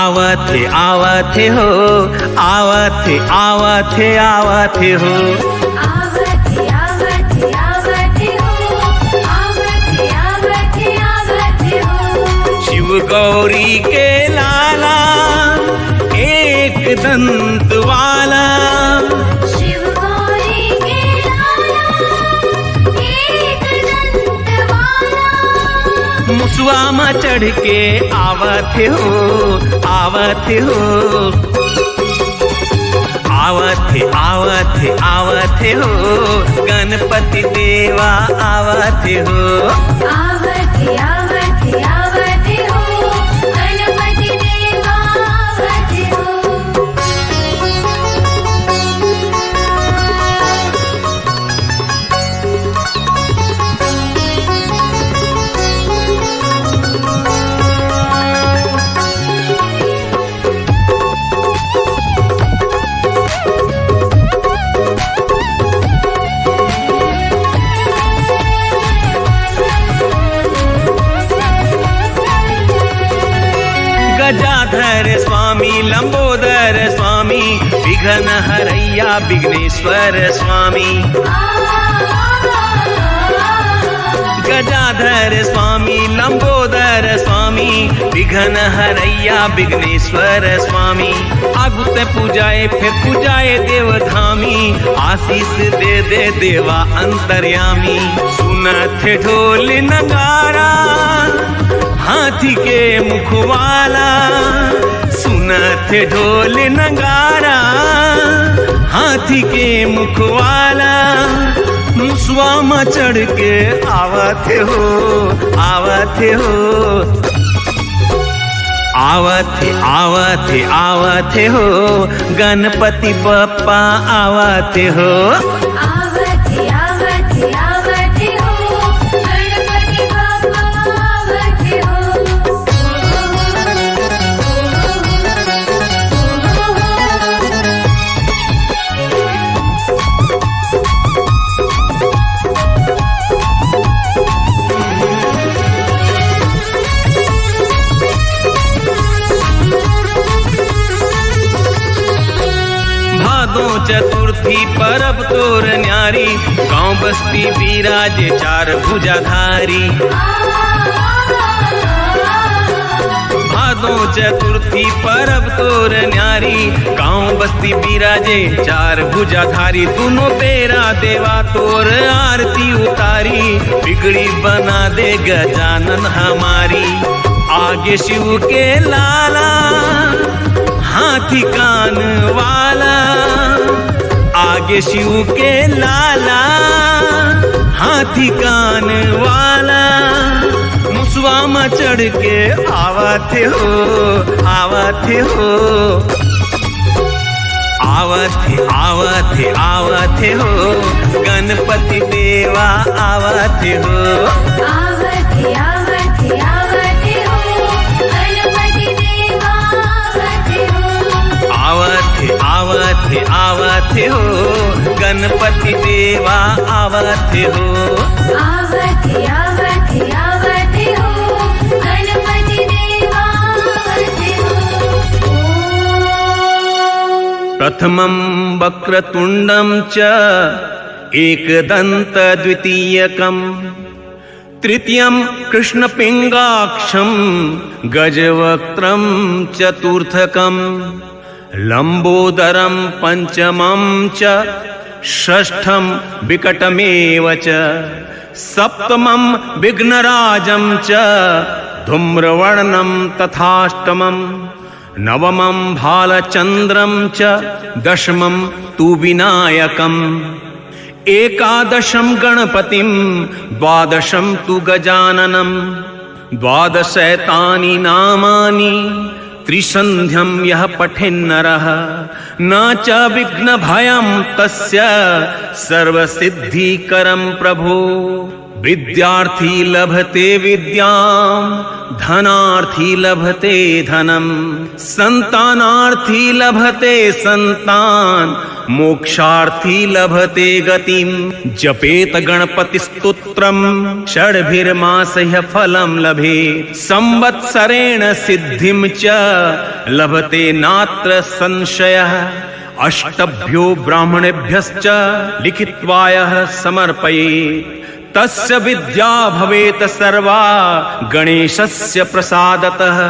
आवथे आवथे हो, आवथे आवथे आवथे हो। आवथे आवथे आवथे हो, आवथे आवथे आवथे हो। शिव गौरी के लाला एक दंत वाला, शिव गौरी के लाला एक दंत वाला। मुसवा में चढ़ के आवथे हो, आवथे हो। आवथे आवथे आवथे हो, गणपति देवा आवथे हो। आवथे आवथे आवथे हो, गणपति देवा आवथे हो। गजाधर स्वामी, लंबोदर स्वामी, विघ्न हरैया विघ्नेश्वर स्वामी। गजाधर स्वामी, लंबोदर स्वामी, विघ्न हरैया विघ्नेश्वर स्वामी। आगुत पूजाए फिर पूजाए देवधामी, आशीष दे दे देवा अंतर्यामी। सुनत ढोल नगारा हाथी के मुख वाला, सुनत ढोल नगारा हाथी के मुख वाला। मुसवा में चढ़ के आवथे हो, आवथे हो। आवथे आवथे आवथे हो, गणपति बप्पा आवथे हो। आवथे आवथे आवथे हो, गणपति बप्पा आवथे हो। भादो चतुर्थी परब तोर न्यारी, गांव बस्ती बिराजे चार भुजाधारी। भादो चतुर्थी परब तोर न्यारी, गांव बस्ती बिराजे चार भुजाधारी। दोनों तेरा देवा तोर आरती उतारी, बिगड़ी बना दे गजानन हमारी। आगे शिव के लाला हाथी कान वाला, आगे शिव के लाला हाथी कान वाला। मुसवा में चढ़ के आवथे हो, आवथे हो। आवथे आवथे आवथे हो, गणपति देवा आवथे हो। आवथे आवथे आवथे हो, गणपति देवा आवथे हो। आवथे आवथे आवथे हो, गणपति देवा आवथे हो। आवथे आवथे आवथे हो, गणपति देवा आवथे हो। प्रथमं वक्रतुण्डं च एकदन्त द्वितीयकम्, तृतीयं कृष्णपिङ्गाक्षं गजवक्त्रं चतुर्थकम्, लंबोदरं पंचमं च षष्ठं विकटमेव च, सप्तमं विघ्नराजं च धूम्रवर्णं तथाष्टमं, नवमं भालचन्द्रं च दशमं तु विनायकम्, एकादशं गणपतिं द्वादशं तु गजाननं, द्वादशैतानि नामानि त्रिसन्ध्यं यः पठेन्नरः न च विघ्नभयं तस्य सर्वसिद्धिकरं प्रभो। विद्यार्थी लभते विद्यां, धनार्थी लभते धनं, संतानार्थी लभते संतान, मोक्षार्थी लभते गतिम जपेत गणपतिस्तोत्रम षड्भिर्मासह्य फलम लभे संवत्सरेण सिद्धिम च लभते नात्र संशयः अष्टभ्यो ब्राह्मणेभ्यश्च लिखित्वायः समर्पयेत् तस्य विद्या भवेत् सर्वा गणेशस्य प्रसादतः।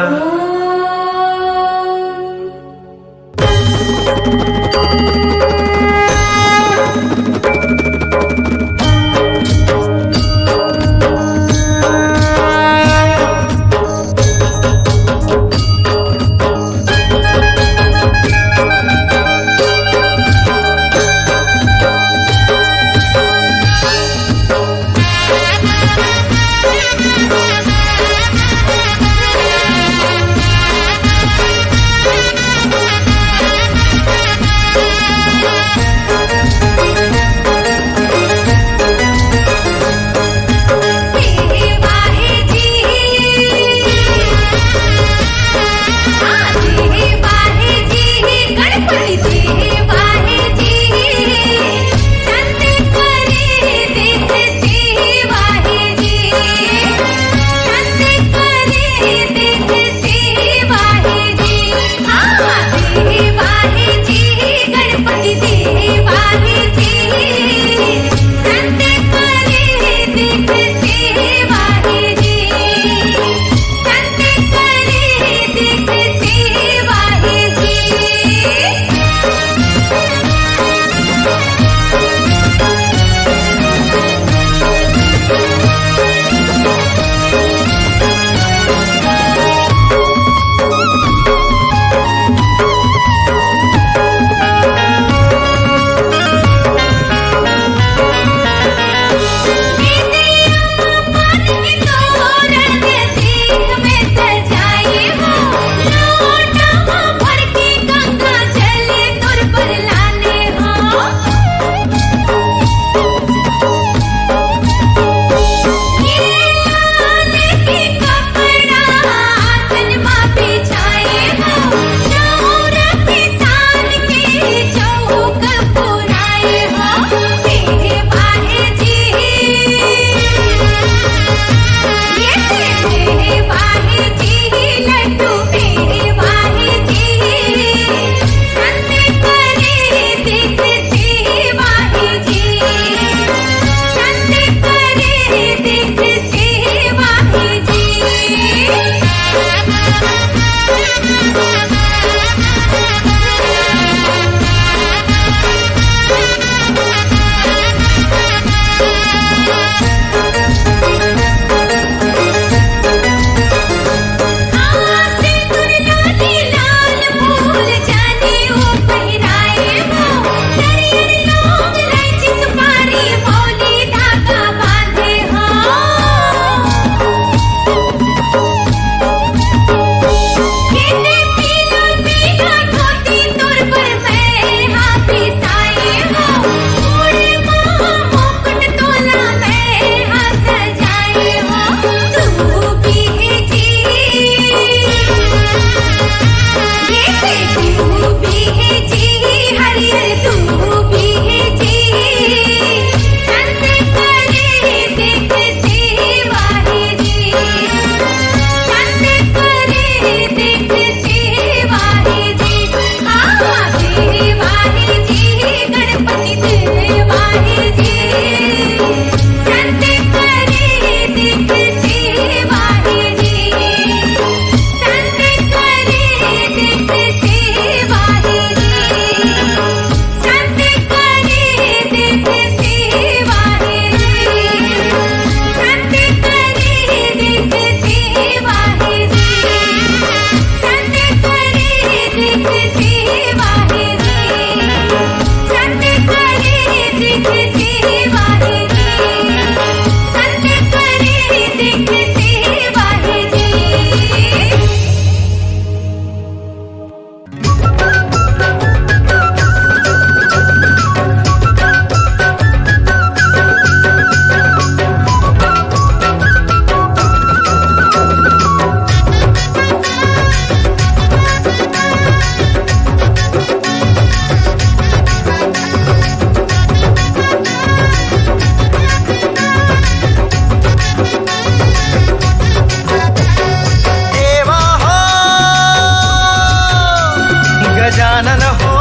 गजानन हो,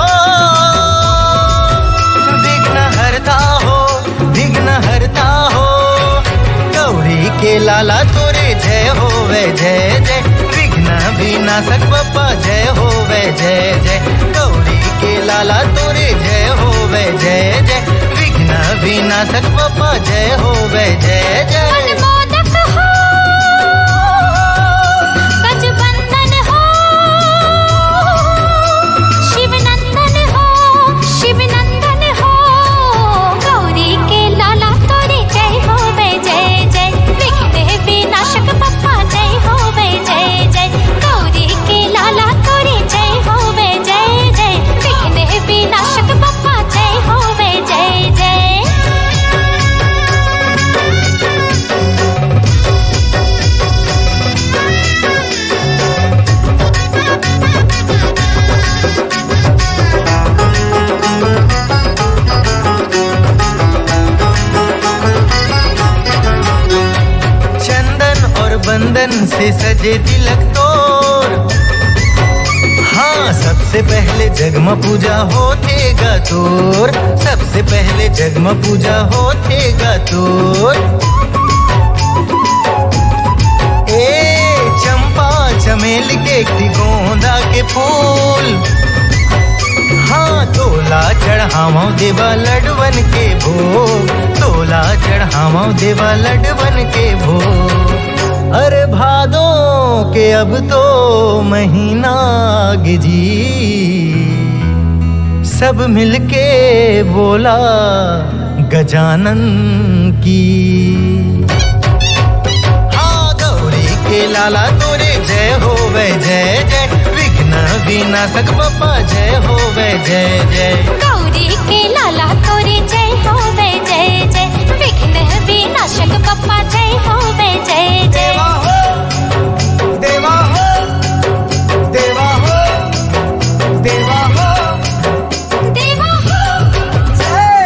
विघ्न हरता हो, विघ्न हरता हो। गौरी के लाला तोरे जय होवे जय जय, विघ्न विनाशक बप्पा जय होवे जय जय। गौरी के लाला तोरे जय होवे जय जय, विघ्न विनाशक बप्पा जय होवे जय जय। मोदक हो, गजबंदन हो, शिवनंदन हो, शिवनंदन हो। गौरी के लाला तोरे जय होवे जय जय, विघ्न विनाशक बप्पा जय होवे जय जय। गौरी के लाला तोरे जय होवे जय जय, विघ्न विनाशक बप्पा जय होवे जय जय। चंदन और बंदन से सजे तिलक तोर, हाँ सबसे पहले जगम पूजा होतेगा तोर, सबसे पहले जगम पूजा होतेगा तोर। ए चंपा चमेल के गोंदा के फूल, हाँ तोला चढ़ावा देवा लडवन के भोग, तोला चढ़ावा देवा लडवन के भोग। अरे भादों के अब तो महीना गिजी, सब मिलके बोला गजानन की। हाँ गौरी के लाला तोरे जय होवे जय जय, विघ्न विनाशक बप्पा जय होवे जय जय। गौरी के लाला तोरे जय होवे जय जय, विघ्न विनाशक बप्पा जय होवे जय जय। देवा हो, देवा हो, देवा हो, देवा हो, देवा हो,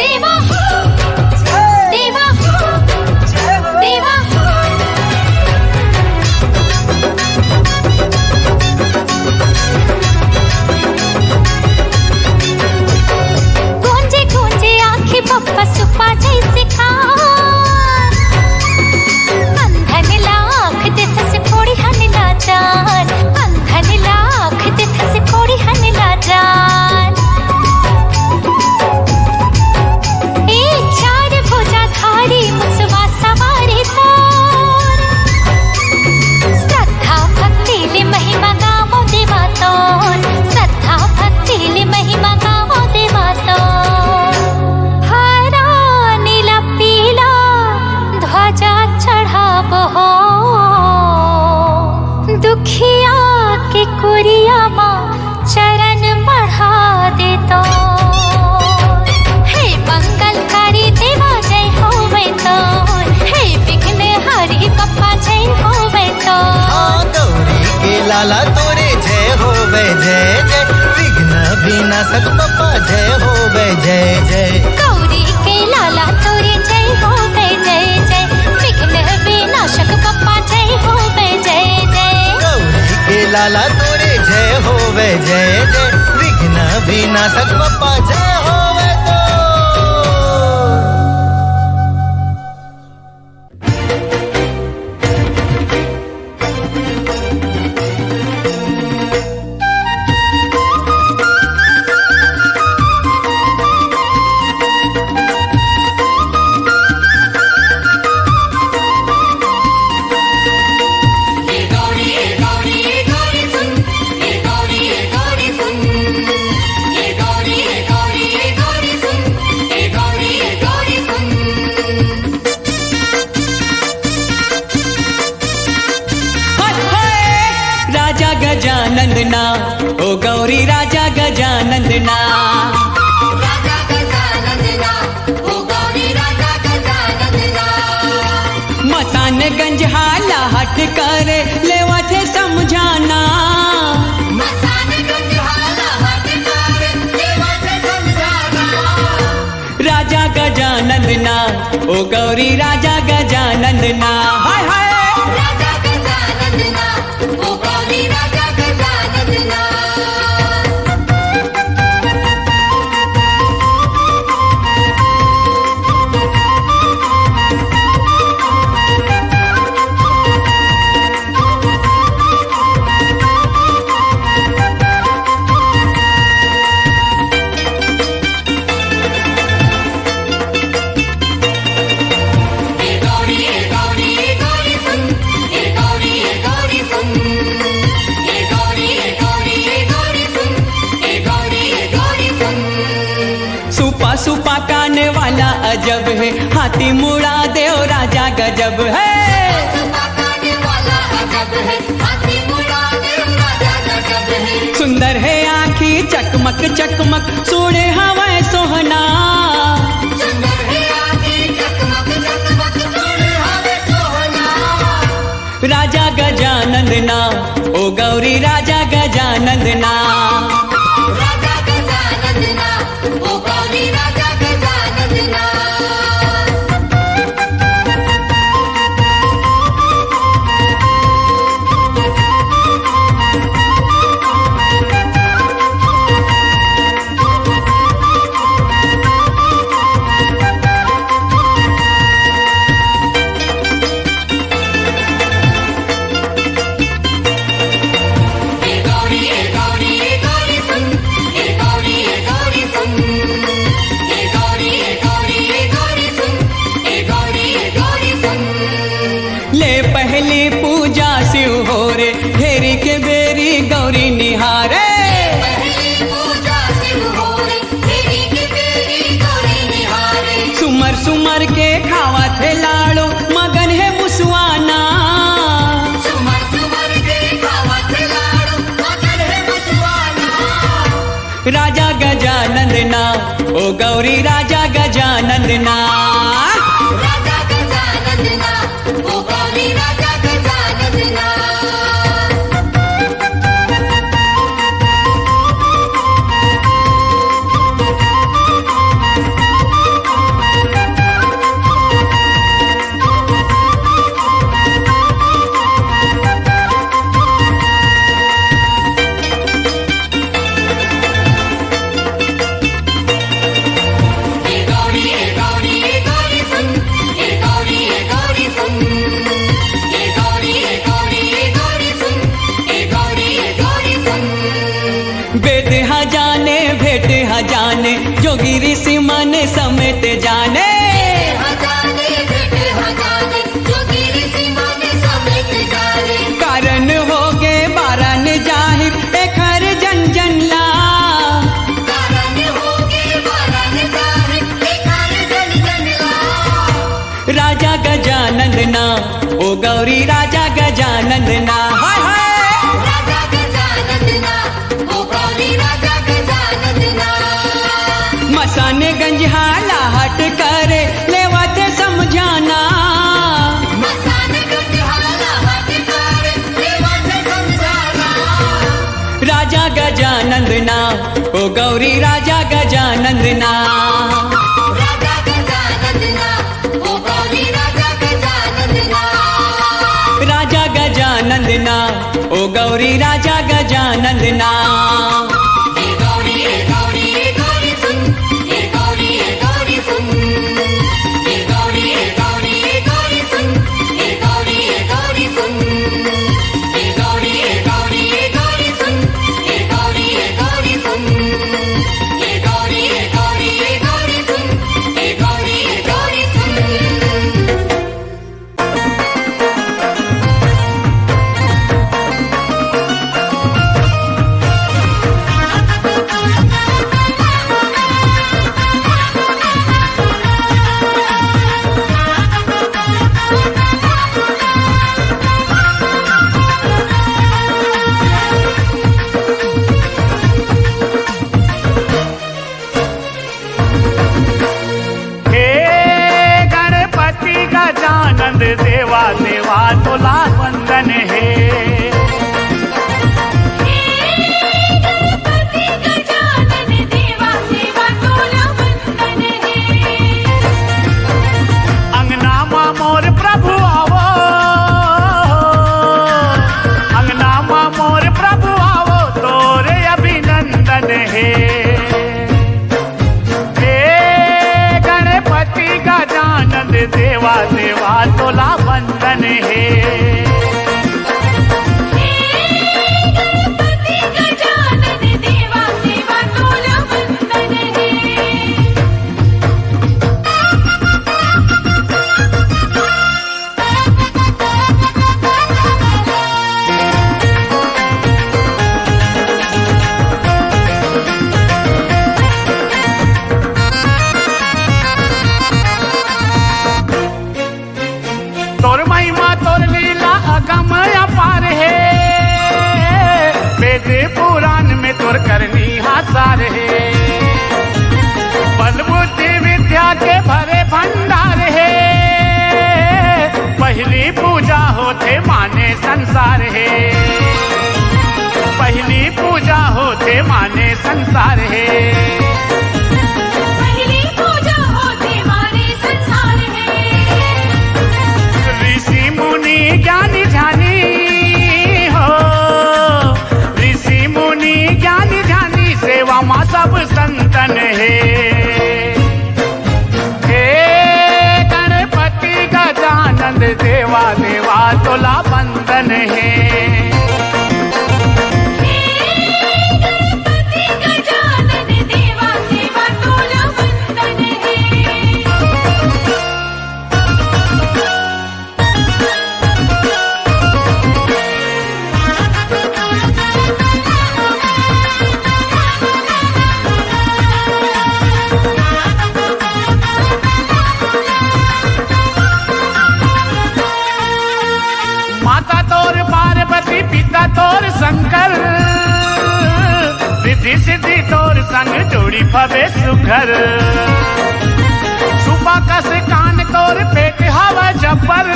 देवा हो, देवा हो, देवा हो। गूंजे गूंजे आंखें बप्पा सुपा जैसे खान, अंधन लाख तिथ से फोड़ी हन लाचार, अंधन लाख तिथ से फोड़ी हन लाचार। ए चार भुजा धारी मुसवा सवारी तोर, श्रद्धा भक्ति ले महिमा गावो देवा तोर, श्रद्धा भक्ति ले महिमा गावो देवा तोर। हरा नीला पीला ध्वजा चढ़ाबो हो, दुखिया के कुरिया माँ चरण बढ़ा दे तो। हे मंगलकारी देवा जय होवे तो, हे विघ्न हरि बप्पा जय होवे तो। हाँ गौरी के लाला तोरे जय होवे जय जय, विघ्न विनाशक बप्पा जय होवे जय जय। गौरी के लाला तोरे जय होवे जय जय, विघ्न विनाशक बप्पा जय होवे जय जय। गौरी के लाला तोरे जय होवे जय जय, विघ्न विनाशक बप्पा जय होवे तो। गजानंदना ओ गौरी राजा गजानंदना, राजा गजानंदना ओ गौरी राजा गजानंदना। मसानगंज हाला हट कर लेवा थे समझाना, मसानगंज हाला हट कर लेवा थे समझाना। राजा गजानंदना ओ गौरी राजा गजानंदना। हाय हाय राजा गजानंदना ओ गौरी राजा गजानंदना। बासु पाकाने वाला अजब है, हाथी मुड़ा देव राजा गजब है। सुंदर है आँखी चकमक चकमक, सोड़े हवाएं सोहना। राजा गजानंद ना, ओ गौरी राजा गजानंद ना। राजा गजानंद ना, ओ गौरी राजा गजानंद ना। पहली पूजा शिव हो रे, घेरी के बेरी गौरी निहारे। सुमर सुमर के खावा थे लाड़ो, मगन है मुसवाना। राजा गजानंद ना, ओ गौरी राजा गजानंद ना। राजा गजानंद ना, ओ गौरी राजा गजानंद ना। जाने जोगी ऋषि मन समेत जाने। कारण हो गे बारन जाहिर, एक हर जन जन ला। राजा गजानंद ना, ओ गौरी राजा गजानंद ना। हाय हाय राजा गजानंद ना, ओ गौरी राजा गजानंद ना। मसाने गंज हाला हट करे, लेवाते समझाना। मसाने गंज हाला हट करे, लेवाते समझाना। राजा गजानंद ना, ओ गौरी राजा गजानंद ना। राजा गजानंद ना, ओ गौरी राजा गजानंद ना। राजा गजानंद ना, ओ गौरी राजा गजानंद ना। देवा देवा तोला वंदन है। गणपति गजानन देवा देवा तोला वंदन है। अंगना मा मोर प्रभु आवो, अंगना मा मोर प्रभु आवो, तोरे अभिनंदन है। गणपति गजानन देवा देवा तोला वंदन है। गणपति गजानन देवा देवा तोला वंदन है। सार है। बल बुद्धि विद्या के भरे भंडार है, पहली पूजा होते माने संसार है। पहली पूजा होते माने संसार है। पहली पूजा होते माने संसार है। ऋषि मुनि ज्ञानी ध्यानी हो, ऋषि मुनि ज्ञानी ध्यानी सेवा माँ सब संतन है। हे गणपति गजानंद देवा देवा तोला बंदन है। पिता तोर शंकर रिद्धि सिद्धि तोर संग जोड़ी भवे सुघर। सुबह कस कान तोर पेट हवा जब्बर,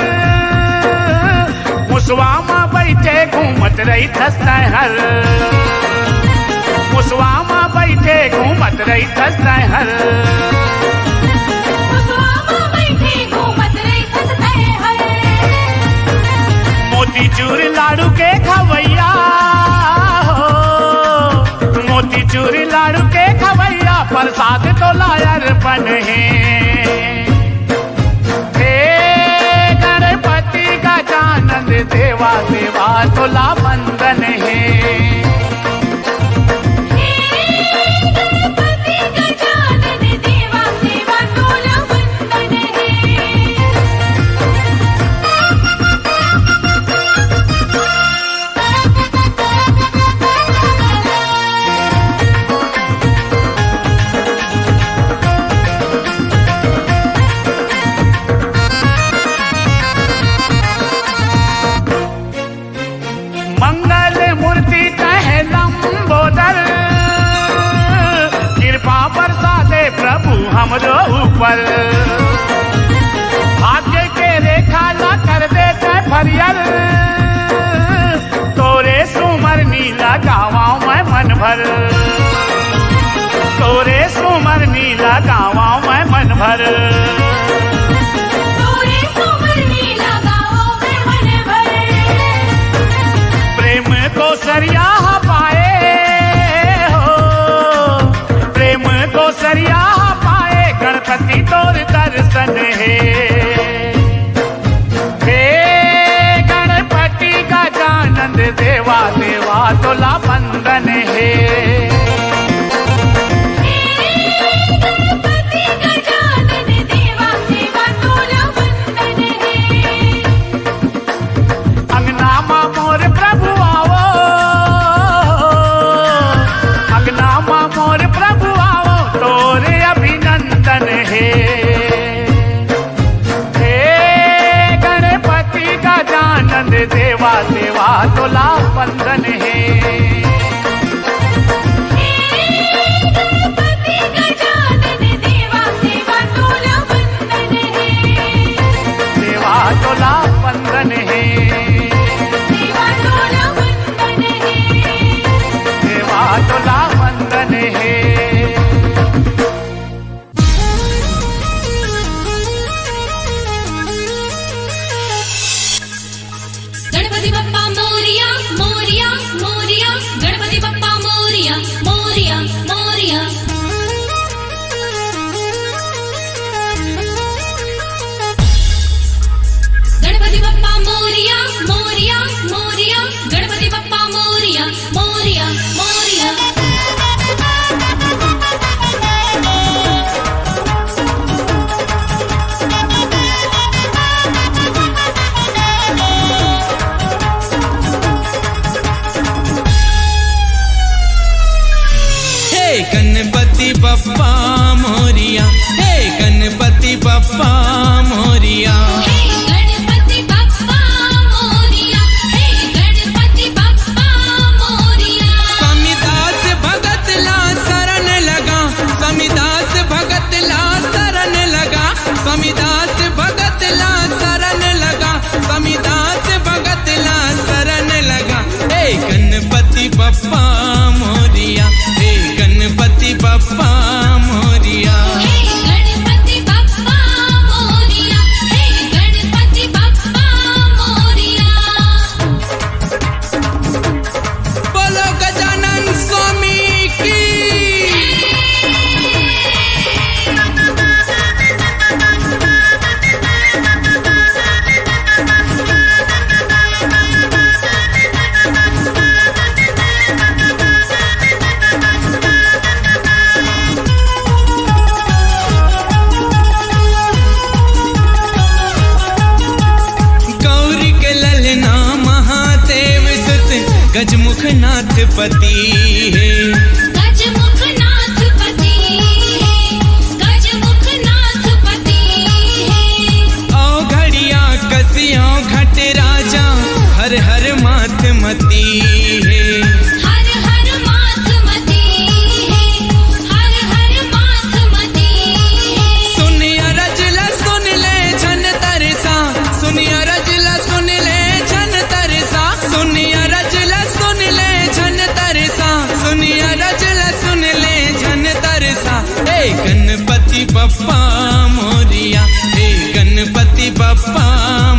मुसवा माँ बैठे घूमत रही थसता हर। मुसवा माँ बैठे घूमत रही थसता हर। मोतीचूर लाडू के खवैया हो, मोतीचूर लाडू के खवैया प्रसाद तो लायर बन है। हे गणपति गजानंद देवा देवा तोला बंदन है। मंगल मूर्ति कहे लंबोदर, कृपा बरसा दे प्रभु हमरो ऊपर। भाग्य के रेखा ला कर दे फरियल, तोरे सुमर नीला गावां मैं मन भर। तोरे सुमर नीला गावां मैं मन भर। को सरिया पाए हो, प्रेम को सरिया पाए गणपति तोर दर्शन है। हे गणपति गजानंद देवा देवा तोला बंदन है। देवा देवा तोला बंदन है। देवा तोला बंदन है। देवा तोला बंदन है। गणपति बप्पा मोरिया मोरिया मोरिया, गणपति बप्पा मोरिया मोरिया मोरिया। गणपति बप्पा मोरिया मोरिया मोरिया, गणपति बप्पा मोरिया मोरिया मोरिया। गणपति बप्पा मोरिया, हे गणपति बप्पा मोरिया। गणपति बप्पा मोरिया, हे गणपति बप्पा मोरिया। स्वामी दास भगत ला मुखनाथ पति है, गजमुखनाथ पति है, गजमुखनाथ पति है। औ घड़िया कसियों घट राजा हर हर मात मती है, हर हर मात मती है, हर हर मात मती है। सुनिया रजला सुन ले झन तरसा, सुनिया रजला सुन ले झन तरसा, सुनिया रजला सुन ले झन तरसा, सुनिया रजला सुन ले झन तरसा। हे गणपति बप्पा मोरिया, हे गणपति बप्पा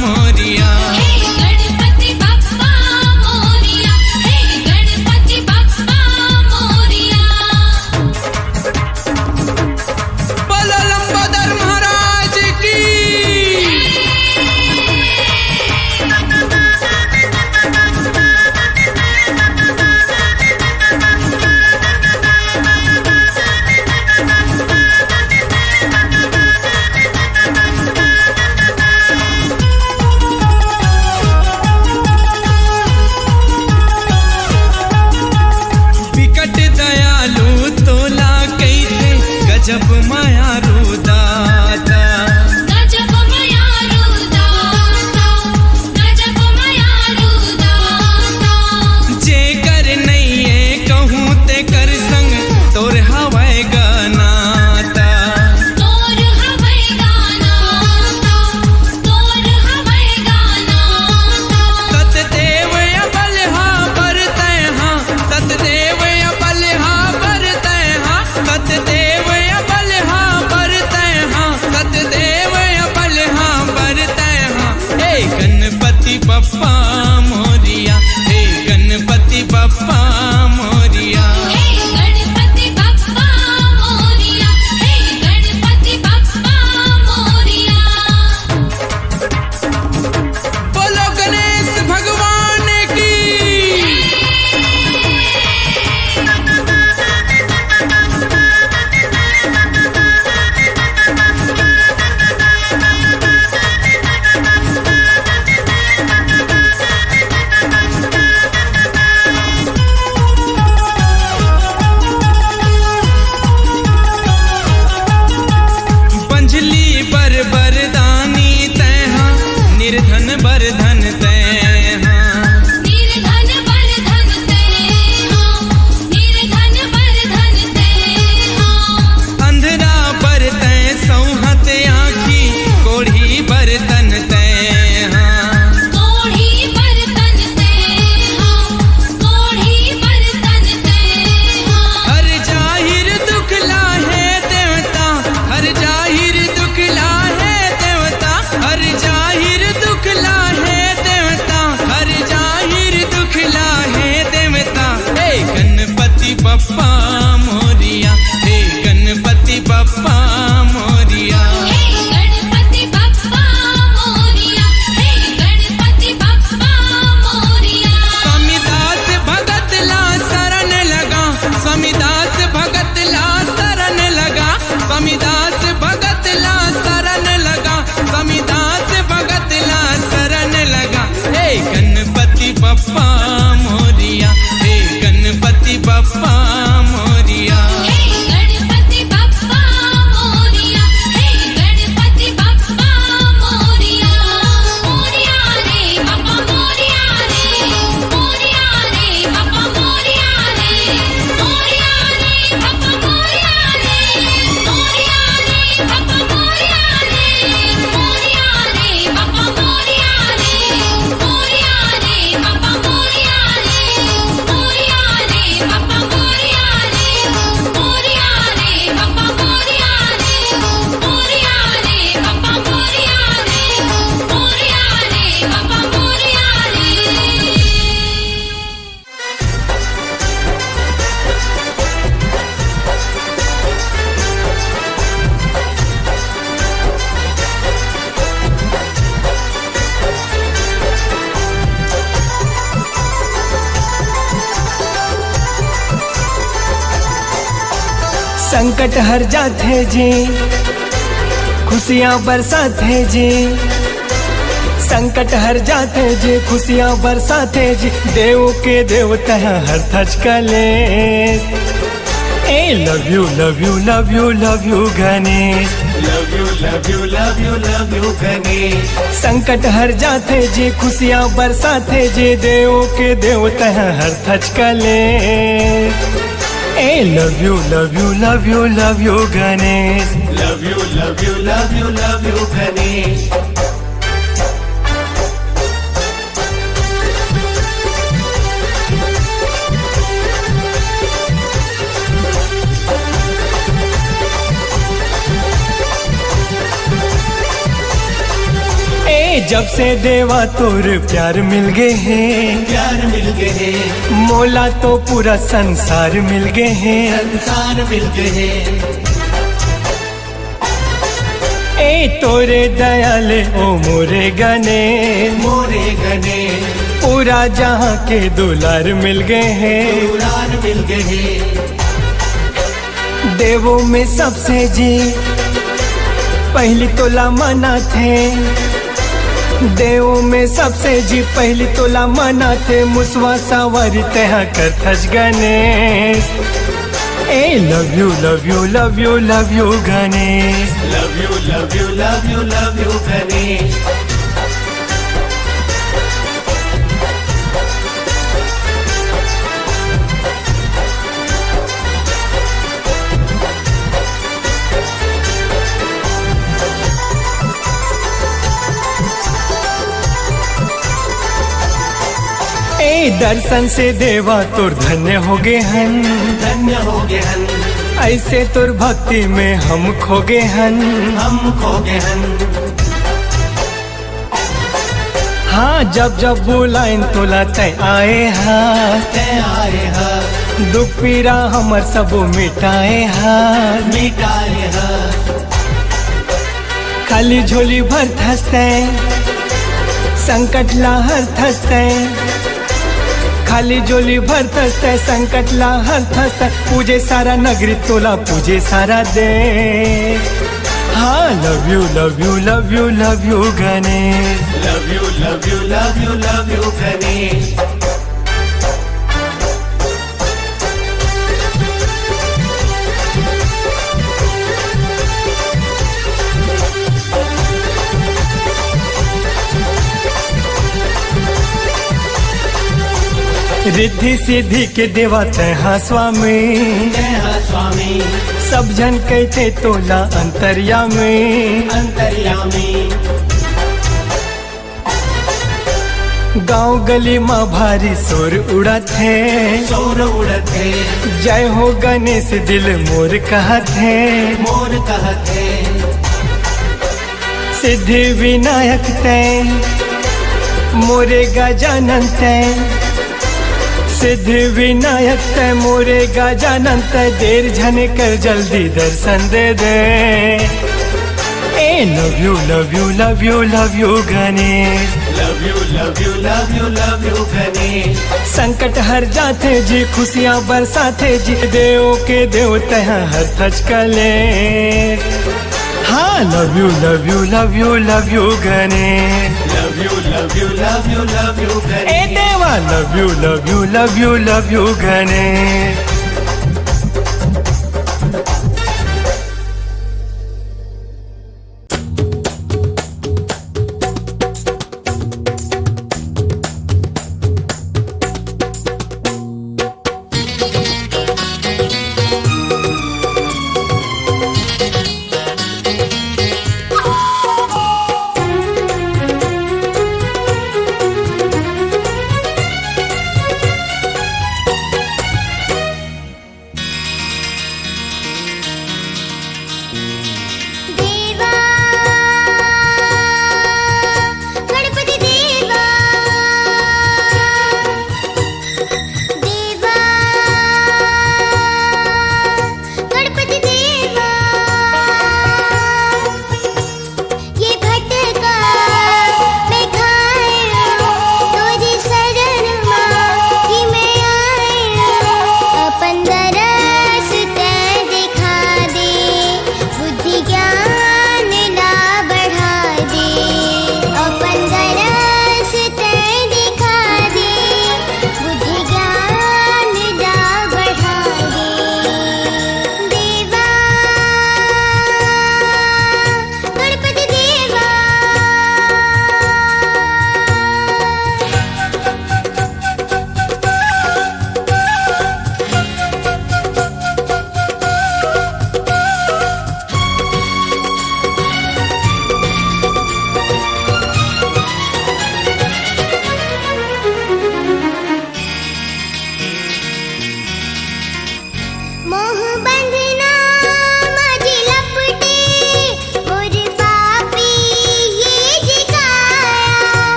मोरिया। हे गणपति बप्पा मोरिया, हे गणपति बप्पा मोरिया। बोलो लंबोदर महाराज की। विकट दयालु तोला कैसे गजब मायालु दाता, गजब मायालु दाता, गजब मायालु दाता। जे कर नैये कहूँ ते कर संग तोर हवाए गनाता, तोर हवै गानाता, तोर हवै गानाता। सतदेव बलहा बरतै हाँ, सतदेव बलहा बरतै हाँ, सतदेव बलहा बरतै हाँ, सतदेव बलहा बरतै हाँ। हे गणपति बप्पा मोरिया, हे गणपति बप्पा मोरिया। हे गणपति बप्पा मोरिया, हे गणपति बप्पा मोरिया। बोलो गणेश भगवान की। पंजली बर बरदानी तैहा, निर्धन बरधन तैहा, निर्धन बरधन तैहा, निर्धन बरधन तैहा। अंधरा बरतै सौहत आँखी, कोढ़ी बरतन तैहा, कोढ़ी बरतन तैहा, कोढ़ी बरतन तैहा। हर जाहिर दुख लाहे देवता, हर जाहिर दुख लाहे देवता, हर जाहिर दुख लाहे देवता, हर जाहिर दुख लाहे देवता। हे गणपति बप्पा मोरिया, हे गणपति बप्पा मोरिया। हे गणपति बप्पा मोरिया, हे गणपति बप्पा मोरिया। स्वामीदास भगत ला शरण लगा, स्वामीदास भगत ला शरण लगा, स्वामीदास भगत ला शरण लगा, स्वामीदास भगत ला शरण लगा। हे गणपति बप्पा मोरिया, हे गणपति बप्पा मोरिया। हे गणपति बप्पा मोरिया, हे गणपति बप्पा मोरिया। मोरिया रे बाबा मोरिया रे, मोरिया रे बाबा मोरिया रे, मोरिया रे बाबा मोरिया रे, मोरिया रे बाबा मोरिया रे, मोरिया रे बाबा मोरिया रे, मोरिया रे बाबा मोरिया रे, मोरिया रे बाबा मोरिया रे, मोरिया रे बाबा मोरिया रे, मोरिया रे बाबा मोरिया रे, मोरिया रे बाबा मोरिया रे। संकट हर जाते जी, खुशियाँ बरसाते जी, संकट हर जाते जी, खुशियाँ बरसाते जी, देव के देवता हर थच कलेश। ए love you love you love you love you Ganesh, love you love you love you love you Ganesh. संकट हर जाते जी, खुशियाँ बरसाते जी, देव के देवता हर थच कलेश। ए love you love you love you love you Ganesh, love you love you love you love you Ganesh. जब से देवा तोर प्यार मिल गए हैं, प्यार मिल गए हैं, मोला तो पूरा संसार मिल गए हैं, संसार मिल गए हैं। ए तोरे दयाले ओ मोरे गणेश, मोरे गणेश, पूरा जहाँ के दुलार मिल गए हैं, दुलार मिल गए हैं। देवों में सबसे जी पहली तोला मना थे, देवों में सबसे जी पहली तोला मना थे, मुसवा सवारी तहा कर थच गणेश। ए love you love you love you love you Ganesh, love you love you love you love you Ganesh. दर्शन से देवा तोर धन्य हो गए हन, धन्य हो गए हन, ऐसे तोर भक्ति में हम खो गए हन, हम खो गए हन। हाँ जब जब बुलाइन तोला तय आए हाँ, तय आए हाँ, दुख पीरा हमर सब मिटाए हाँ, मिटाए हाँ। खाली झोली भर थसते, संकट लाहर थसते, खाली झोली भर थसते, संकट लाहर थसते, पूजे सारा नगरी तोला पूजे सारा दे। हाँ love you love you love you love you Ganesh, love you love you love you love you Ganesh. Riddhi Siddhi के देवा तहा स्वामी, तहा स्वामी, सब जन कहते तोला अंतर्यामी, अंतर्यामी। गांव गली माँ भारी शोर उड़त है, शोर उड़त है, जय हो गणेश दिल मोर कहत है, मोर कहत है। सिद्धि विनायक तय मोरे गजानन तय, सिद्धि विनायक तय मोरे गजानन तय, देर झने कर जल्दी दर्शन दे दे। ए love you love you love you love you Ganesh, love you love you love you love you Ganesh. संकट हर जाते जी, खुशियाँ बरसाते जी, देव के देवता हर थच कलेश। हाँ love you love you love you love you Ganesh, love you love you love you love you Ganesh. ए देवा love you love you love you love you Ganesh.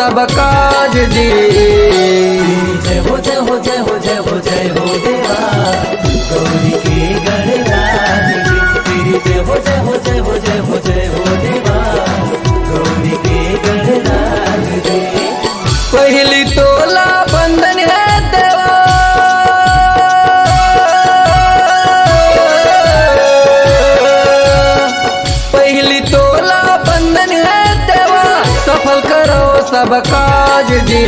सब काज जी। जय हो जय हो जय हो जय हो जय हो देवा गौरी के गणराज जी। तेरी जय हो जय हो जय हो जय हो जय हो देवा गौरी के गणराज जी। पहली तोला बंधन है देवा पहली तोला बंधन है देवा सफल करो सब काज जी।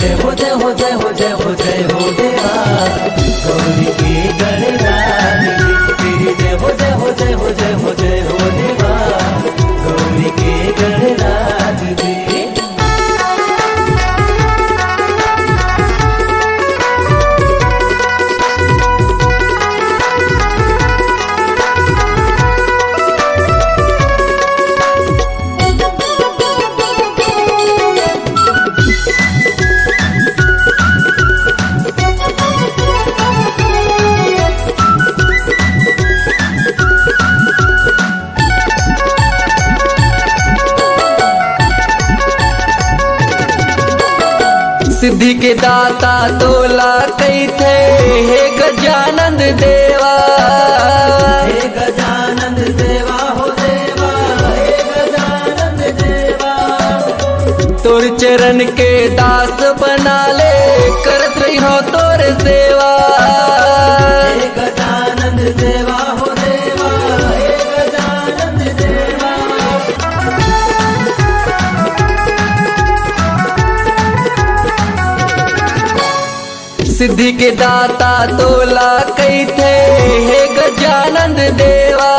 जय हो जय हो जय हो जय हो जय हो देवा गौरी के गणराज जी। तेरी जय हो जय हो जय हो जय हो जय हो देवा गौरी के गणराज जी। सिद्धि के दाता तोला कई थे हे गजानंद देवा। हे गजानंद देवा हो देवा हे गजानंद देवा। तोर चरण के दास बना ले करत रही हो तोर सेवा। हे गजानंद देवा हो देवा हे गजानंद देवा। सिद्धि के दाता तोला कई थे हे गजानंद देवा।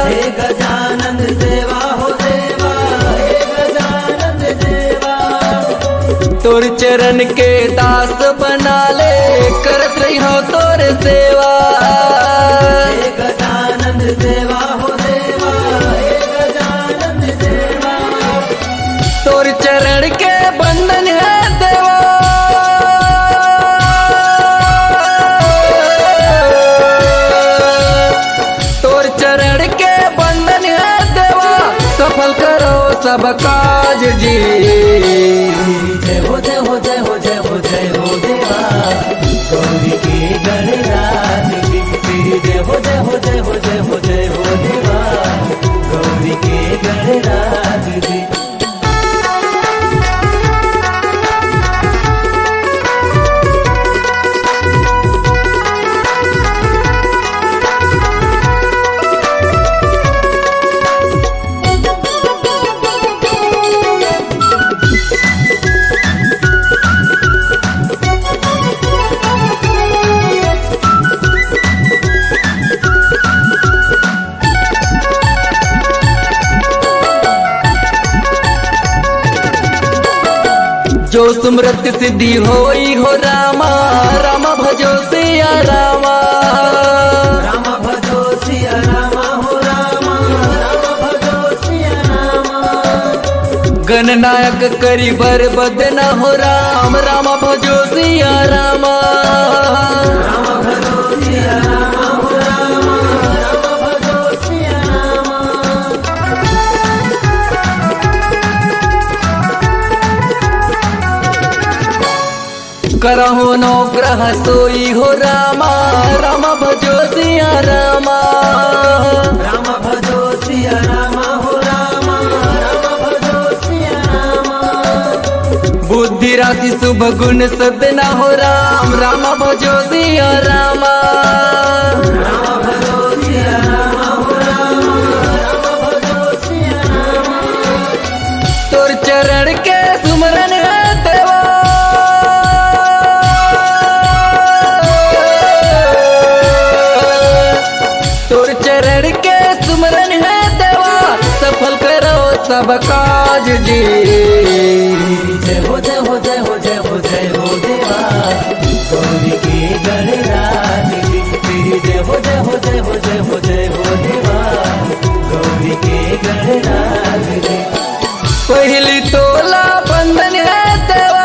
हे गजानंद देवा हो देवा हे गजानंद देवा। तोर चरण के दास बना ले करत रही हो तोर सेवा। हे गजानंद देवा हो देवा हे गजानंद देवा। तोर चरण के बंधन है देवा सफल करो सब काज जी। जय हो जय हो जय हो जय हो जय हो देवा गौरी के गणराज जी। तेरी जय हो जय हो जय हो जय हो जय हो देवा गौरी के गणराज जी। जो सुमरत सिद्धि होई हो रामा रामा भजो सिया रामा। रामा भजो सिया रामा हो रामा रामा भजो सिया रामा। गणनायक करी बर बदना हो राम रामा भजो सिया रामा। रामा भजो सिया रामा हो रामा रामा भजो सिया रामा। करहो नो ग्रह सोई हो रामा रामा भजो सिया रामा। रामा भजो सिया रामा हो रामा रामा भजो सिया रामा। बुद्धि राशि शुभ गुण सदना हो राम रामा भजो सिया रामा। रामा भजो सिया रामा हो रामा रामा भजो सिया रामा। तोर चरण के सुमरन है देवा चरण के सुमरन है देवा सफल करो सब काज जी। जय हो जय हो जय हो जय हो जय हो देवा गौरी के गणराज जी। तेरी जय हो जय हो जय हो जय हो जय हो देवा गौरी के गणराज जी। पहली तोला बंधन है देवा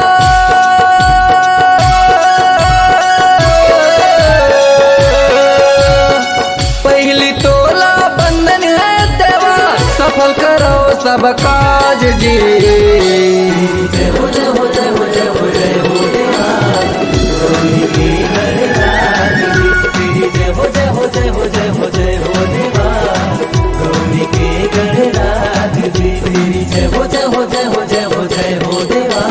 सब काज जी। जय हो जय हो जय हो जय हो जय हो देवा गौरी के गणराज जी। तेरी जय हो जय हो जय हो जय हो जय हो देवा गौरी के गणराज जी। तेरी जय हो जय हो जय हो जय हो जय हो देवा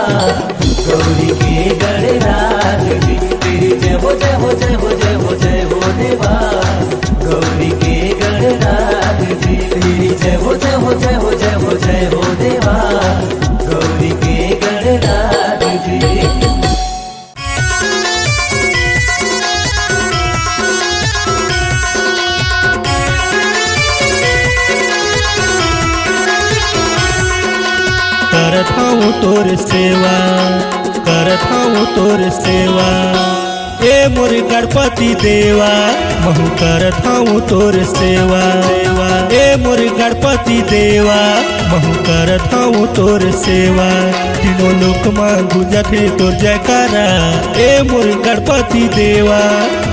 गौरी के गणराज जी। तेरी जय हो जय हो जय हो जय हो जय हो देवा गौरी के गणराज जी। तेरी जय हो जय हो जय हो जय हो जय हो देवा गौरी के गणराज जी। करत हूँ तोर सेवा, करत हूँ तोर सेवा, ए मोर गणपति देवा महु करत हूँ तोर सेवा। ए मोर गणपति देवा महु करत हूँ तोर सेवा। तीनों लोक मां गुंजत है तोर जयकारा। ए मोर गणपति देवा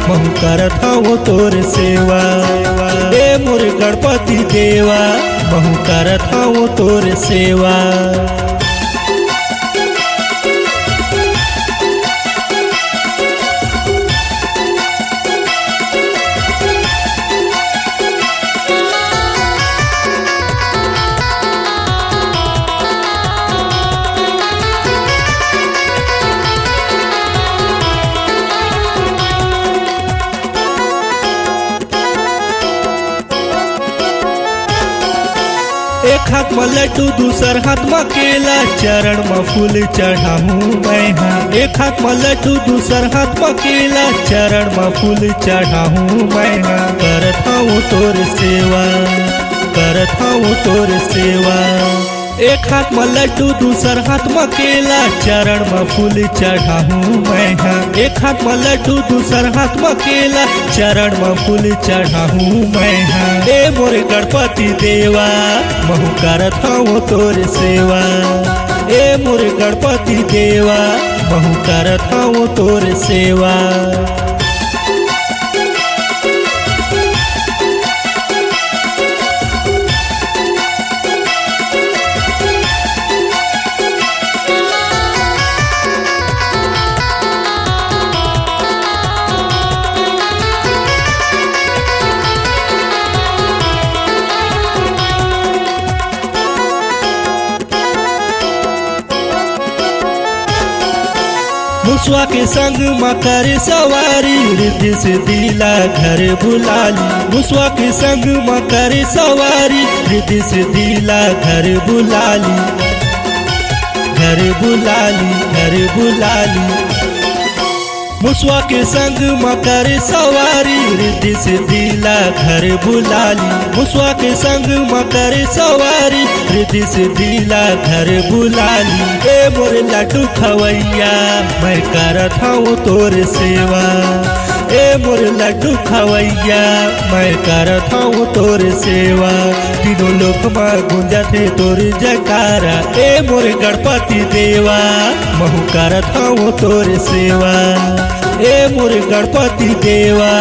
महु करत हूँ तोर सेवा। ए मोर गणपति देवा महु करत हूँ तोर सेवा। एक हाथ में लड्डू दूसर हाथ में केला चरण में फूल चढ़ाऊं मैं हाँ। एक हाथ में लड्डू दूसर हाथ में केला चरण में फूल चढ़ाऊं मैं हाँ। करत हूँ तोर सेवा, करत हूँ तोर सेवा। एक हाथ में लड्डू दूसर हाथ में केला चरण में फूल चढ़ाऊं मैं हाँ। एक हाथ में लड्डू दूसर हाथ में केला चरण में फूल चढ़ाऊं मैं हाँ। ए मोर गणपति देवा महु करत हूँ तोर सेवा। ए मोर गणपति देवा महु करत हूँ तोर सेवा। मुसवा के संग मकर सवारी रिद्धि सिद्धिला घर बुलाली। मुसवा के संग मकर सवारी रिद्धि सिद्धिला घर बुलाली। घर बुलाली घर बुलाली। मुसवा के संग मकर सवारी रिद्धि सिद्धिला घर बुलाली। मुसवा के संग मकर सवारी रिद्धि सिद्धिला घर बुलाली। ए मोर लड्डू खवैया मैं करत हूँ तोर सेवा। ए मोर लड्डू खवैया मैं करत हूँ तोर सेवा। तीनों लोक मां गुंजत है तोर जयकारा। ए मोर गणपति देवा महु करत हूँ तोर सेवा। ए मोर गणपति देवा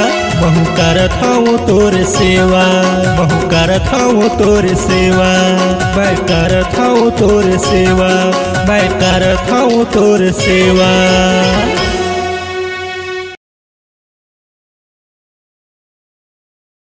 महु करत हूँ तोर सेवा। महु करत हूँ तोर सेवा। मैं करत हूँ तोर सेवा। मैं करत हूँ तोर सेवा।